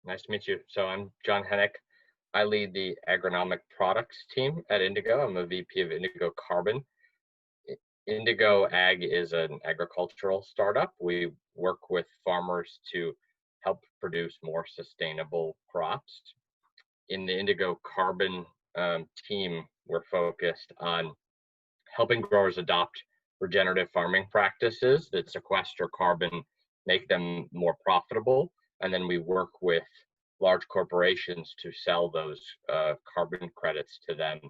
Nice to meet you. So I'm Jon Hennek. I lead the agronomic products team at Indigo. I'm a VP of Indigo Carbon. Indigo Ag is an agricultural startup. We work with farmers to help produce more sustainable crops. In the Indigo Carbon team, we're focused on helping growers adopt regenerative farming practices that sequester carbon, make them more profitable. And then we work with large corporations to sell those carbon credits to them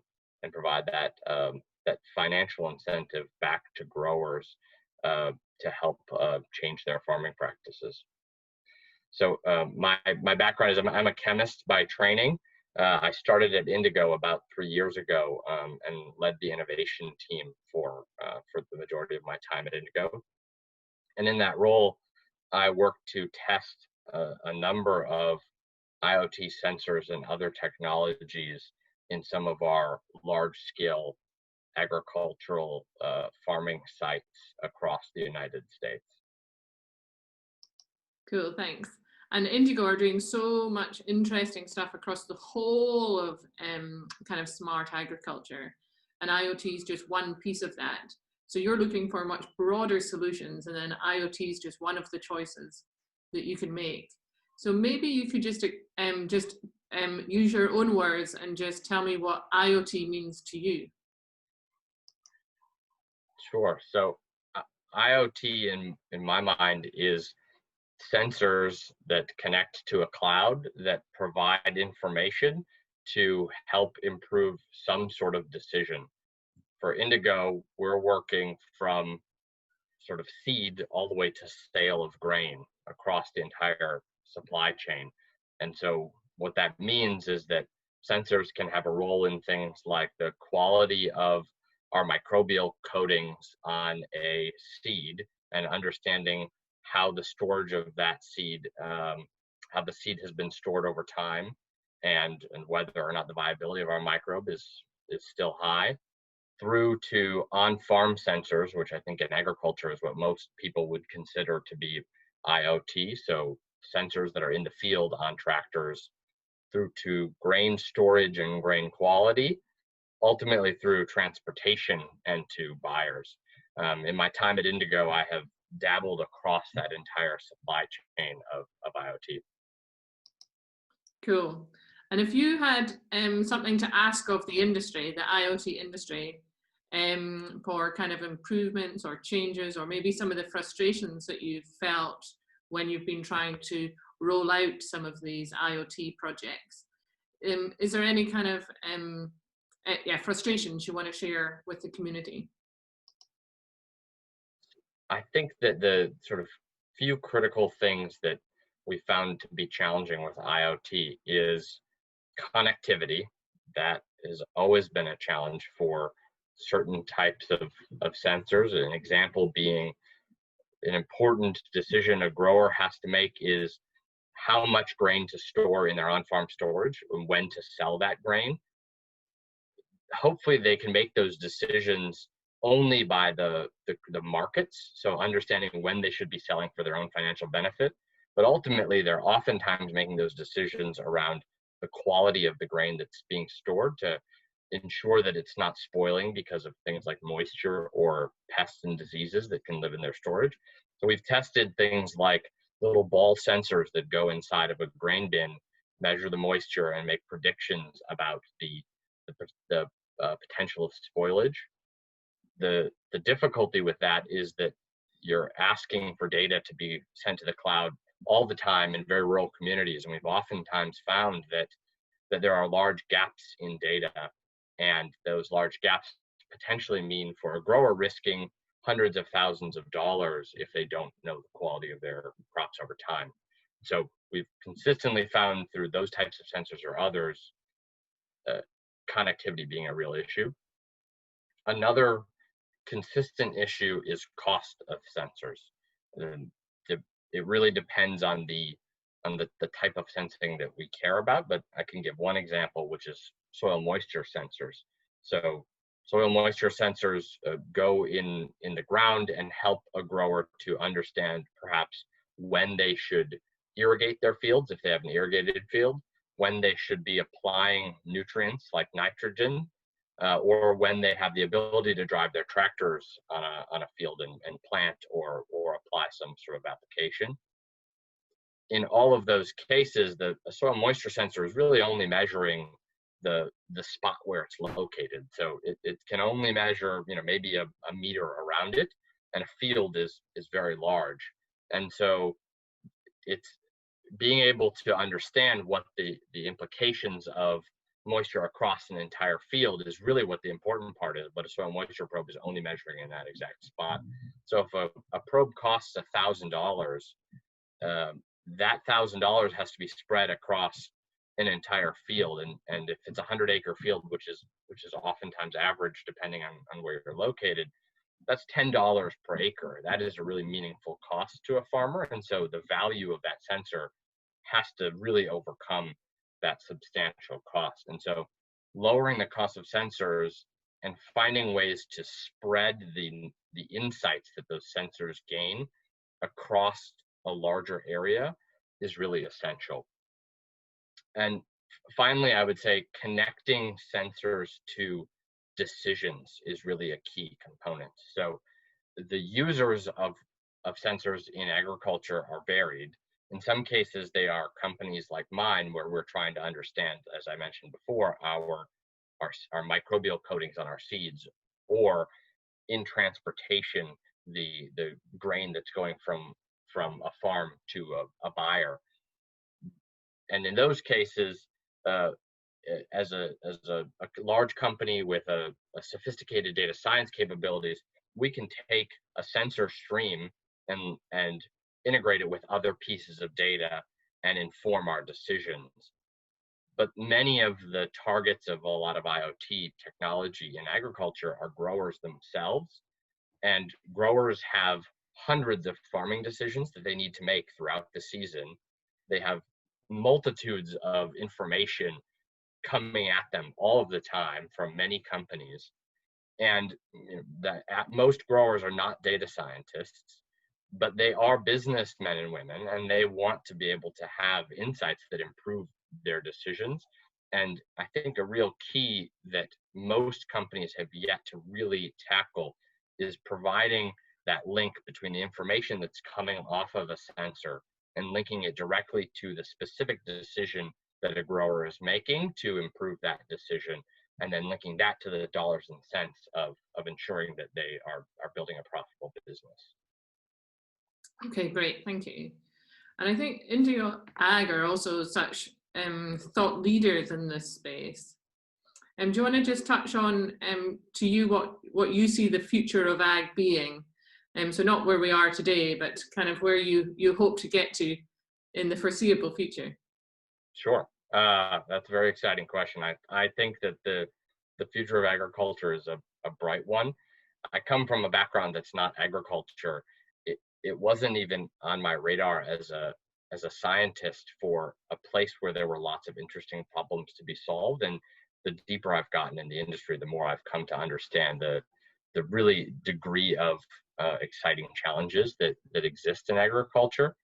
and provide that financial incentive back to growers to help change their farming practices. So my background is I'm a chemist by training. I started at Indigo about 3 years ago and led the innovation team for the majority of my time at Indigo. And in that role, I worked to test a number of IoT sensors and other technologies in some of our large-scale agricultural farming sites across the United States. Cool, thanks. And Indigo are doing so much interesting stuff across the whole of kind of smart agriculture. And IoT is just one piece of that. So you're looking for much broader solutions, and then IoT is just one of the choices that you can make. So maybe you could just use your own words and just tell me what IoT means to you. Sure. So IoT in my mind is sensors that connect to a cloud that provide information to help improve some sort of decision. For Indigo, we're working from sort of seed all the way to sale of grain across the entire supply chain. And so what that means is that sensors can have a role in things like the quality of our microbial coatings on a seed and understanding how the storage of that seed, how the seed has been stored over time, and whether or not the viability of our microbe is still high, through to on-farm sensors, which I think in agriculture is what most people would consider to be IoT. So sensors that are in the field on tractors, through to grain storage and grain quality, ultimately through transportation and to buyers. In my time at Indigo, I have dabbled across that entire supply chain of IoT. Cool. And if you had something to ask of the industry, the IoT industry, for kind of improvements or changes, or maybe some of the frustrations that you've felt when you've been trying to roll out some of these IoT projects, is there any kind of frustrations you want to share with the community? I think that the sort of few critical things that we found to be challenging with IoT is connectivity. That has always been a challenge for certain types of sensors. An example being an important decision a grower has to make is how much grain to store in their on-farm storage and when to sell that grain. Hopefully they can make those decisions only by the markets, so understanding when they should be selling for their own financial benefit. But ultimately, they're oftentimes making those decisions around the quality of the grain that's being stored to ensure that it's not spoiling because of things like moisture or pests and diseases that can live in their storage. So we've tested things like little ball sensors that go inside of a grain bin, measure the moisture, and make predictions about the potential of spoilage. The difficulty with that is that you're asking for data to be sent to the cloud all the time in very rural communities, and we've oftentimes found that there are large gaps in data, and those large gaps potentially mean for a grower risking hundreds of thousands of dollars if they don't know the quality of their crops over time. So we've consistently found through those types of sensors or others, connectivity being a real issue. Another consistent issue is cost of sensors. It really depends on the type of sensing that we care about, but I can give one example, which is soil moisture sensors. So soil moisture sensors go in the ground and help a grower to understand perhaps when they should irrigate their fields if they have an irrigated field, when they should be applying nutrients like nitrogen, or when they have the ability to drive their tractors on a field and plant or apply some sort of application. In all of those cases, the soil moisture sensor is really only measuring the spot where it's located. So it can only measure, maybe a meter around it, and a field is very large. And so it's being able to understand what the implications of moisture across an entire field is really what the important part is, but a soil moisture probe is only measuring in that exact spot. So if a probe costs $1,000, that $1,000 has to be spread across an entire field, and if it's a 100-acre field, which is oftentimes average depending on where you're located, that's $10 per acre. That is a really meaningful cost to a farmer, and so the value of that sensor has to really overcome that substantial cost. And so lowering the cost of sensors and finding ways to spread the insights that those sensors gain across a larger area is really essential. And finally, I would say connecting sensors to decisions is really a key component. So the users of sensors in agriculture are varied. In some cases, they are companies like mine, where we're trying to understand, as I mentioned before, our microbial coatings on our seeds, or in transportation, the grain that's going from a farm to a buyer. And in those cases, as a large company with a sophisticated data science capabilities, we can take a sensor stream and integrate it with other pieces of data and inform our decisions. But many of the targets of a lot of IoT technology in agriculture are growers themselves, and growers have hundreds of farming decisions that they need to make throughout the season. They have multitudes of information coming at them all of the time from many companies. And most growers are not data scientists, but they are businessmen and women, and they want to be able to have insights that improve their decisions. And I think a real key that most companies have yet to really tackle is providing that link between the information that's coming off of a sensor and linking it directly to the specific decision that a grower is making to improve that decision, and then linking that to the dollars and cents of ensuring that they are building a profitable business. Okay, great, thank you. And I think Indigo Ag are also such thought leaders in this space. Do you want to just touch on, to you, what you see the future of ag being? So not where we are today, but kind of where you hope to get to in the foreseeable future. Sure. That's a very exciting question. I think that the future of agriculture is a bright one. I come from a background that's not agriculture. It wasn't even on my radar as a scientist for a place where there were lots of interesting problems to be solved. And the deeper I've gotten in the industry, the more I've come to understand the really degree of exciting challenges that exist in agriculture.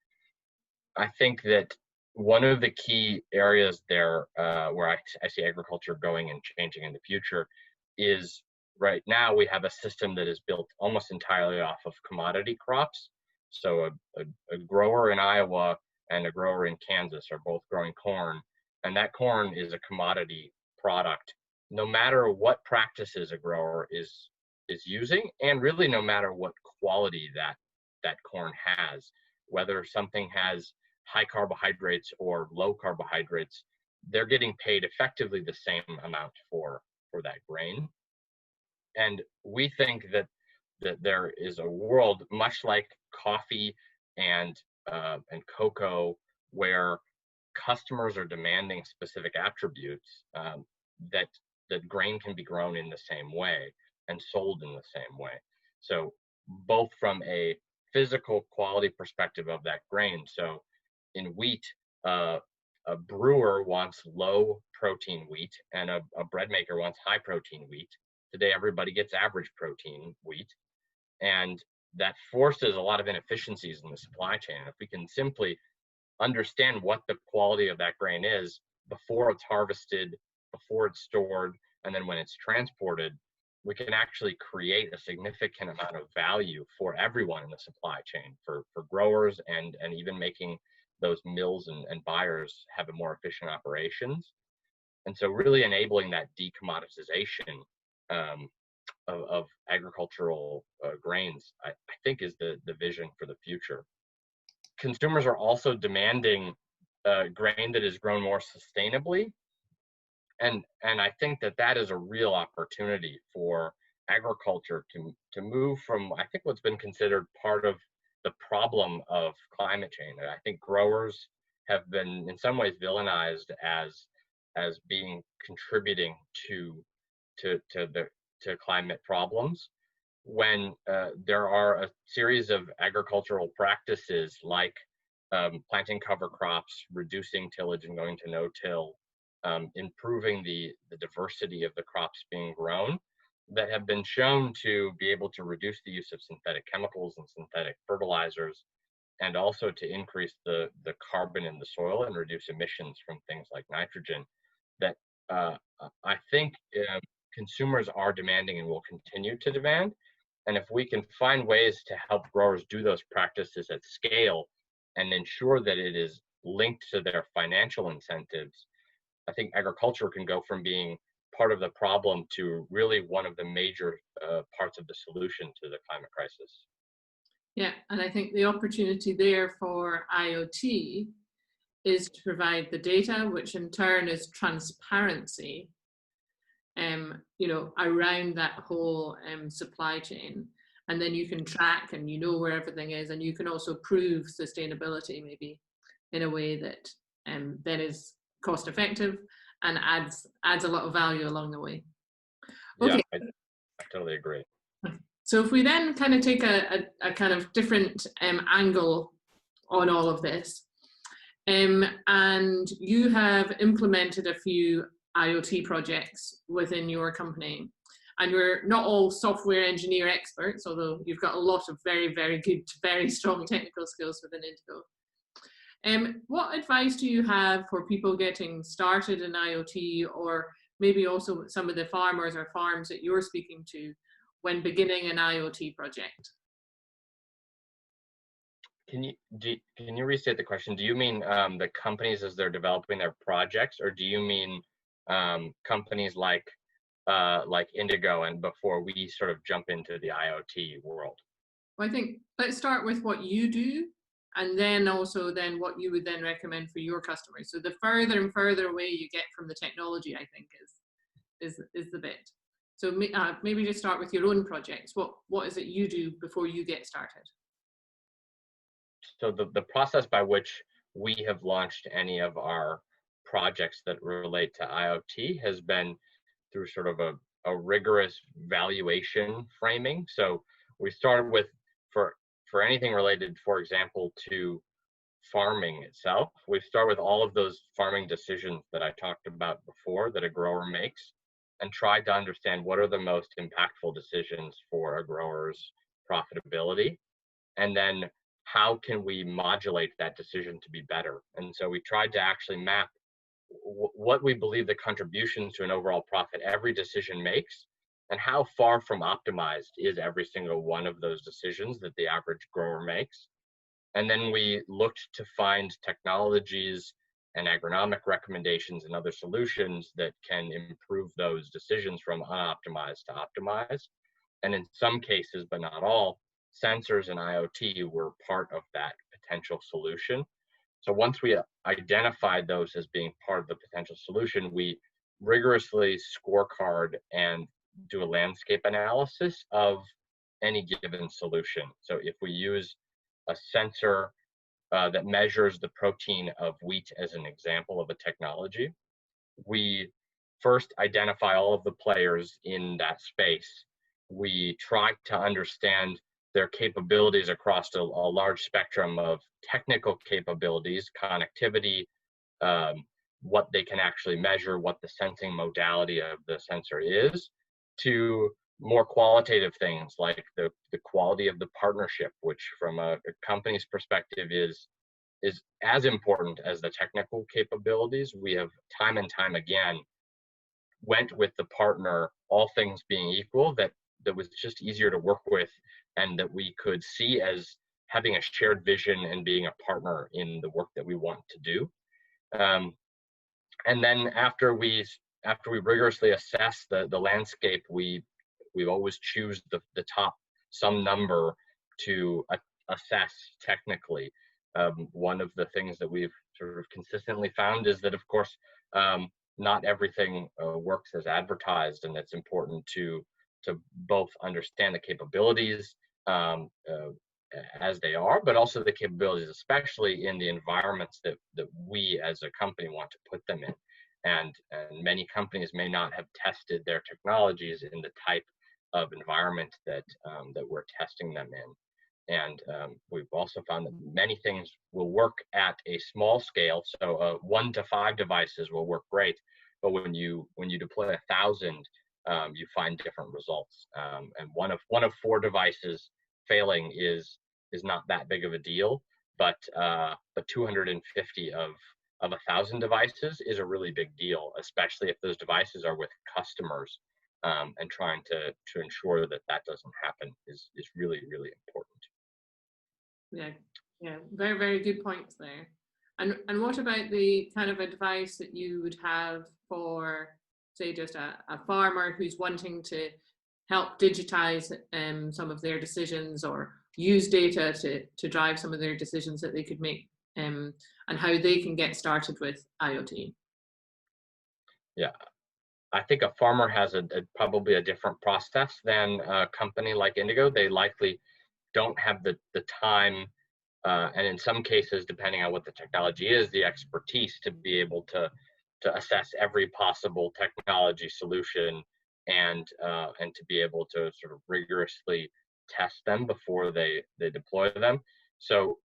I think that one of the key areas there where I see agriculture going and changing in the future is, right now we have a system that is built almost entirely off of commodity crops. So a grower in Iowa and a grower in Kansas are both growing corn, and that corn is a commodity product, no matter what practices a grower is using, and really no matter what quality that corn has, whether something has high carbohydrates or low carbohydrates, they're getting paid effectively the same amount for that grain. And we think that there is a world much like coffee and cocoa, where customers are demanding specific attributes, that grain can be grown in the same way and sold in the same way. So both from a physical quality perspective of that grain. So in wheat, a brewer wants low protein wheat, and a bread maker wants high protein wheat. Today, everybody gets average protein wheat, and that forces a lot of inefficiencies in the supply chain. If we can simply understand what the quality of that grain is before it's harvested, before it's stored, and then when it's transported, we can actually create a significant amount of value for everyone in the supply chain, for growers, and even making those mills and buyers have a more efficient operations. And so really enabling that decommoditization of agricultural grains, I think is the vision for the future. Consumers are also demanding grain that is grown more sustainably. And I think that is a real opportunity for agriculture to move from, I think, what's been considered part of the problem of climate change. I think growers have been in some ways villainized as being contributing to climate problems, when there are a series of agricultural practices like planting cover crops, reducing tillage and going to no-till, improving the diversity of the crops being grown, that have been shown to be able to reduce the use of synthetic chemicals and synthetic fertilizers, and also to increase the carbon in the soil and reduce emissions from things like nitrogen, that I think consumers are demanding and will continue to demand. And if we can find ways to help growers do those practices at scale and ensure that it is linked to their financial incentives, I think agriculture can go from being part of the problem to really one of the major parts of the solution to the climate crisis. Yeah, and I think the opportunity there for IoT is to provide the data, which in turn is transparency, around that whole supply chain. And then you can track and you know where everything is, and you can also prove sustainability maybe in a way that then is cost effective and adds a lot of value along the way. Okay. Yeah, I totally agree. So if we then kind of take a kind of different angle on all of this, and you have implemented a few IoT projects within your company, and we're not all software engineer experts, although you've got a lot of very, very good, very strong technical skills within Indigo. What advice do you have for people getting started in IoT, or maybe also some of the farmers or farms that you're speaking to when beginning an IoT project? Can you restate the question? Do you mean the companies as they're developing their projects, or do you mean companies like Indigo and before we sort of jump into the IoT world? Well, I think let's start with what you do, and then also then what you would then recommend for your customers. So the further and further away you get from the technology, I think is the bit. So maybe just start with your own projects. What is it you do before you get started? So the process by which we have launched any of our projects that relate to IoT has been through sort of a rigorous valuation framing. So we started with, for anything related, for example, to farming itself, we start with all of those farming decisions that I talked about before that a grower makes, and try to understand what are the most impactful decisions for a grower's profitability, and then how can we modulate that decision to be better. And so we tried to actually map what we believe the contributions to an overall profit every decision makes, and how far from optimized is every single one of those decisions that the average grower makes. And then we looked to find technologies and agronomic recommendations and other solutions that can improve those decisions from unoptimized to optimized. And in some cases, but not all, sensors and IoT were part of that potential solution. So once we identified those as being part of the potential solution, we rigorously scorecard and do a landscape analysis of any given solution. So if we use a sensor that measures the protein of wheat as an example of a technology, we first identify all of the players in that space. We try to understand their capabilities across a large spectrum of technical capabilities, connectivity, what they can actually measure, what the sensing modality of the sensor is, to more qualitative things like the quality of the partnership, which from a company's perspective is is as important as the technical capabilities. We have time and time again went with the partner, all things being equal, that was just easier to work with, and that we could see as having a shared vision and being a partner in the work that we want to do. And then after we rigorously assess the landscape, we always choose the top some number to assess technically. One of the things that we've sort of consistently found is that, of course, not everything works as advertised, and it's important to both understand the capabilities as they are, but also the capabilities, especially in the environments that we as a company want to put them in. And many companies may not have tested their technologies in the type of environment that we're testing them in. And we've also found that many things will work at a small scale. So 1 to 5 devices will work great, but when you deploy 1,000, you find different results. And one of 4 devices failing is not that big of a deal, but 250 of 1,000 devices is a really big deal, especially if those devices are with customers, and trying to ensure that doesn't happen is really, really important. Yeah, very, very good points there. And what about the kind of advice that you would have for, say, just a farmer who's wanting to help digitize some of their decisions, or use data to drive some of their decisions that they could make, and how they can get started with IoT? Yeah, I think a farmer has probably a different process than a company like Indigo. They likely don't have the time, and in some cases, depending on what the technology is, the expertise to be able to assess every possible technology solution, and to be able to sort of rigorously test them before they deploy them. So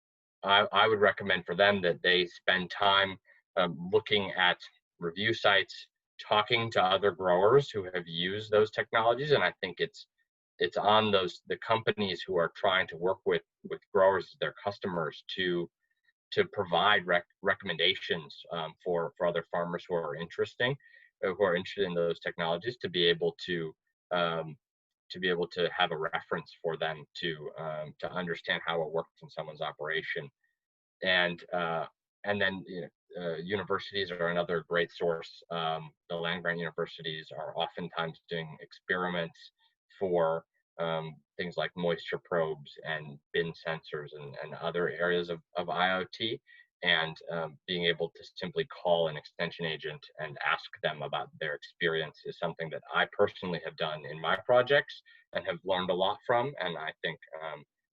I would recommend for them that they spend time looking at review sites, talking to other growers who have used those technologies. And I think it's on the companies who are trying to work with growers, their customers, to provide recommendations for other farmers who are interested in those technologies, to be able to have a reference for them to understand how it works in someone's operation. And then universities are another great source. The land grant universities are oftentimes doing experiments for things like moisture probes and bin sensors and other areas of IoT. And being able to simply call an extension agent and ask them about their experience is something that I personally have done in my projects and have learned a lot from. And I think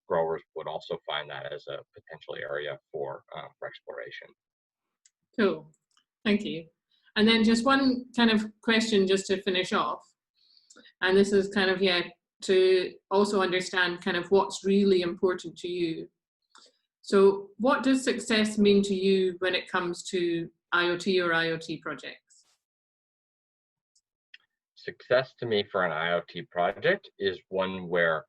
growers would also find that as a potential area for exploration. Cool, thank you. And then just one kind of question just to finish off. And this is kind of, to also understand kind of what's really important to you. So what does success mean to you when it comes to IoT or IoT projects? Success to me for an IoT project is one where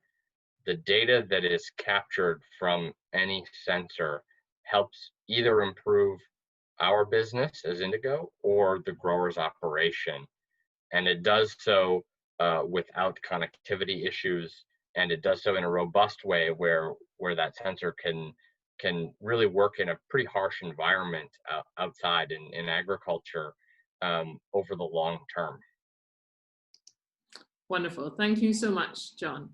the data that is captured from any sensor helps either improve our business as Indigo or the grower's operation. And it does so without connectivity issues, and it does so in a robust way where that sensor can really work in a pretty harsh environment outside in agriculture over the long term. Wonderful. Thank you so much, Jon.